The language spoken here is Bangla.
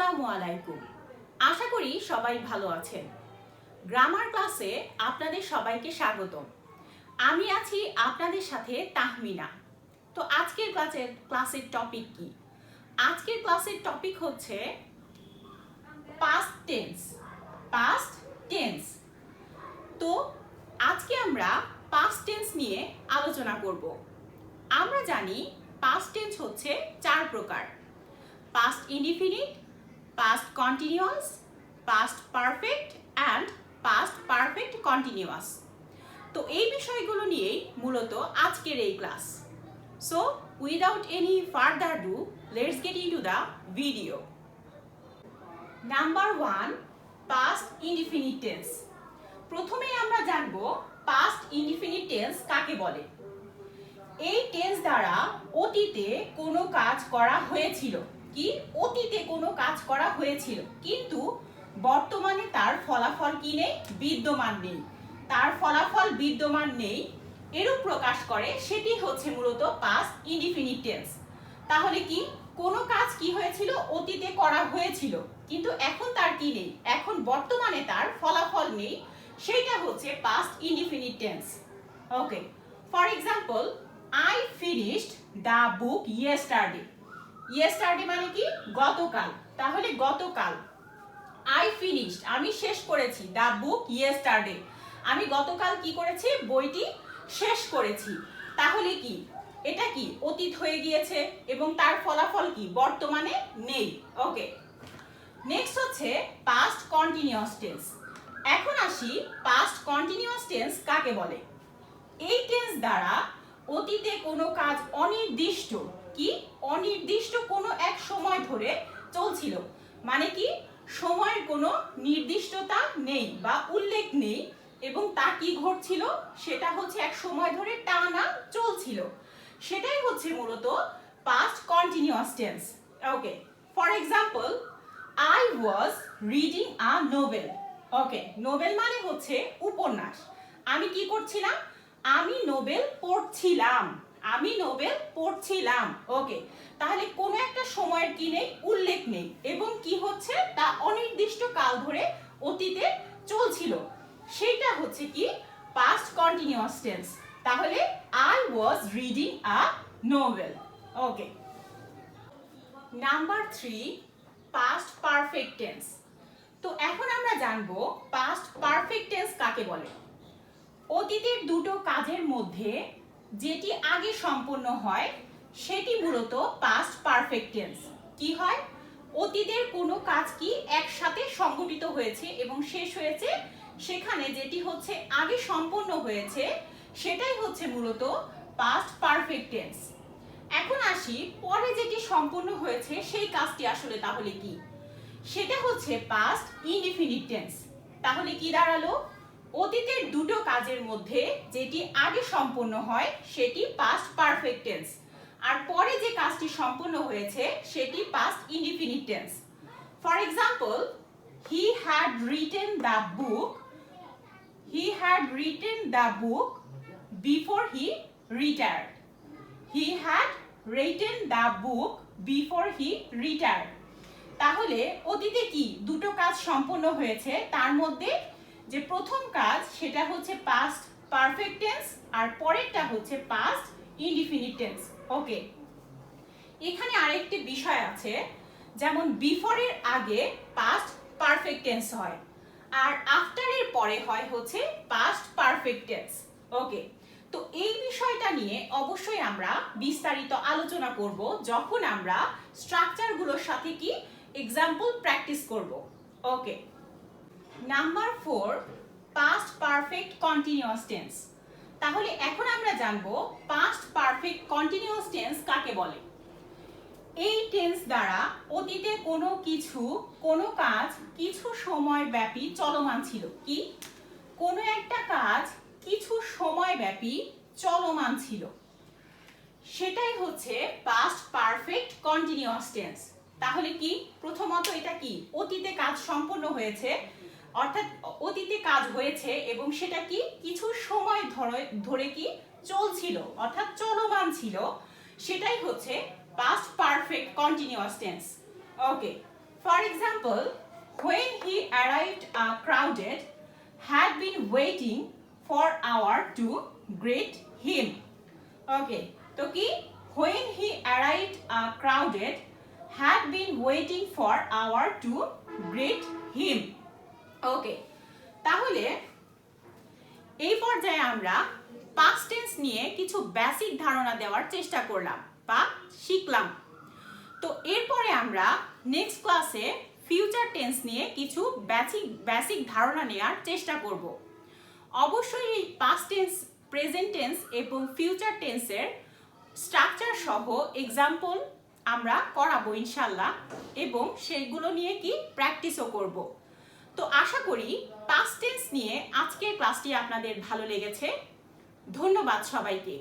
আসসালামু আলাইকুম। আশা করি সবাই ভালো আছেন। গ্রামার ক্লাসে আপনাদের সবাইকে স্বাগতম। আমি আছি আপনাদের সাথে তাহমিনা। তো আজকের ক্লাসের টপিক কি? আজকের ক্লাসের টপিক হচ্ছে পাস্ট টেন্স। Past tense. তো আজকে আমরা পাস্ট টেন্স নিয়ে আলোচনা করব। আমরা জানি পাস্ট টেন্স হচ্ছে 4 প্রকার: past indefinite, past continuous, past perfect and past perfect continuous। তো এই বিষয়গুলো নিয়েই মূলত আজকের এই class. So without any further do, let's get into the video. Number 1, past indefinite tense. প্রথমেই আমরা জানবো পাস্ট ইনডিফিনিট টেন্স কাকে বলে। এই টেন্স দ্বারা অতীতে কোনো কাজ করা হয়েছিল, কি অতীতে কোনো কাজ করা হয়েছিল, কিন্তু বর্তমানে তার ফলাফল কি নেই, বিদ্যমান নেই। তার ফলাফল বিদ্যমান নেই এরূপ প্রকাশ করে, সেটি হচ্ছে মূলত পাস্ট ইনডিফিনিট টেন্স। তাহলে কি কোনো কাজ কি হয়েছিল, অতীতে করা হয়েছিল, কিন্তু এখন তার কি নেই, এখন বর্তমানে তার ফলাফল নেই, সেটা হচ্ছে past indefinite tense. Okay, for example, I finished the book yesterday. Yesterday মানে কি, গতকাল। তাহলে গতকাল I finished, আমি শেষ করেছি, the book yesterday, আমি গতকাল কি করেছি, বইটি শেষ করেছি। তাহলে কি এটা কি অতীত হয়ে গিয়েছে এবং তার ফলাফল কি বর্তমানে নেই। ওকে, নেক্সট হচ্ছে পাস্ট কন্টিনিউয়াস টেন্স। এখন আসি পাস্ট কন্টিনিউয়াস টেন্স কাকে বলে। এই টেন্স দ্বারা অতীতে কোনো কাজ অনির্দিষ্ট, কি অনির্দিষ্ট কোনো এক সময় ধরে চলছিল, মানে কি সময়ের কোনো নির্দিষ্টতা নেই বা উল্লেখ নেই, এবং তা কি ঘটছিল, সেটা হচ্ছে এক সময় ধরে টানা চলছিল, সেটাই হচ্ছে মূলত past continuous tense. Okay, for example, I was reading a novel. Okay, Nobel মানে হচ্ছে উপন্যাস। আমি কি করছিলাম, আমি নোবেল পড়ছিলাম, আমি নোবেল পড়ছিলাম। ওকে, তাহলে কোন একটা সময়ের কি নেই, উল্লেখ নেই, এবং কি হচ্ছে তা অনির্দিষ্ট কাল ধরে অতীতে চলছিল, সেটা হচ্ছে কি পাস্ট কন্টিনিউয়াস টেন্স। তাহলে I was reading a novel. Okay, number 3, past perfect tense. তো এখন আমরা জানবো পাস্ট পারফেক্ট টেন্স কাকে বলে। অতীতের দুটো কাজের মধ্যে যেটি আগে সম্পন্ন হয় সেটি মূলত পাস্ট পারফেক্ট টেন্স। কি হয়, অতীতের কোনো কাজ কি একসাথে সংঘটিত হয়েছে এবং শেষ হয়েছে, সেখানে যেটি হচ্ছে আগে সম্পন্ন হয়েছে সেটাই হচ্ছে মূলত পাস্ট পারফেক্ট টেন্স। এখন আসি পরে যেটি সম্পন্ন হয়েছে সেই কাজটি আসলে তাহলে কি, সেটা হচ্ছে পাস্ট ইনডিফিনিট টেন্স। তাহলে কি দাঁড়ালো, অতীতের দুটো কাজের মধ্যে যেটি আগে সম্পন্ন হয় সেটি পাস্ট পারফেক্ট টেন্স, আর পরে যে কাজটি সম্পন্ন হয়েছে সেটি past indefinite tense. For example, he had written the book, he had written the book before he retired, he had written the book before he retired. তাহলে অতীতে কি দুটো কাজ সম্পন্ন হয়েছে, তার মধ্যে যে প্রথম কাজ সেটা হচ্ছে পাস্ট পারফেক্ট টেন্স, আর পরেরটা হচ্ছে পাস্ট ইনডিফিনিট টেন্স। ওকে, এখানে আরেকটি বিষয় আছে, যেমন বিফোরের আগে পাস্ট পারফেক্ট টেন্স হয়, আর আফটারের পরে হয় হচ্ছে পাস্ট পারফেক্ট টেন্স। ওকে, তো এই বিষয়টা নিয়ে অবশ্যই আমরা বিস্তারিত আলোচনা করব যখন আমরা স্ট্রাকচারগুলোর সাথে কি এক্সাম্পল প্র্যাকটিস করব। Okay, number 4, past perfect continuous tense. তাহলে এখন আমরা জানবো পাস্ট পারফেক্ট কন্টিনিউয়াস টেন্স কাকে বলে। এই টেন্স দ্বারা অতীতে কোনো কিছু, কোনো কাজ কিছু সময় ব্যাপী চলমান ছিল, কি কোনো একটা কাজ কিছু সময় ব্যাপী চলমান ছিল, সেটাই হচ্ছে পাস্ট পারফেক্ট কন্টিনিউয়াস টেন্স। তাহলে কি প্রথমত এটা কি অতীতে কাজ সম্পন্ন হয়েছে, অর্থাৎ অতীতে কাজ হয়েছে এবং সেটা কি কিছু সময় ধরে কি চলছিল, অর্থাৎ চলমান ছিল, সেটাই হচ্ছে past perfect continuous tense. Okay, For example, when he arrived, crowded had been waiting for hour to greet him. Okay, তো কি when he arrived, crowded had been waiting for hour to greet him. Okay, তাহলে এই পর্যায়ে আমরা past tense নিয়ে কিছু বেসিক ধারণা দেওয়ার চেষ্টা করলাম বা শিখলাম। তো এরপরে আমরা নেক্সট ক্লাসে ফিউচার টেন্স নিয়ে কিছু বেসিক ধারণা নেওয়ার চেষ্টা করব। অবশ্যই এই পাস্ট টেন্স, প্রেজেন্ট টেন্স এবং ফিউচার টেন্সের স্ট্রাকচার সহ এক্সাম্পল আমরা করাবো ইনশাল্লাহ, এবং সেগুলো নিয়ে কি প্র্যাকটিসও করব। তো আশা করি পাস্ট টেন্স নিয়ে আজকের ক্লাসটি আপনাদের ভালো লেগেছে। ধন্যবাদ সবাইকে।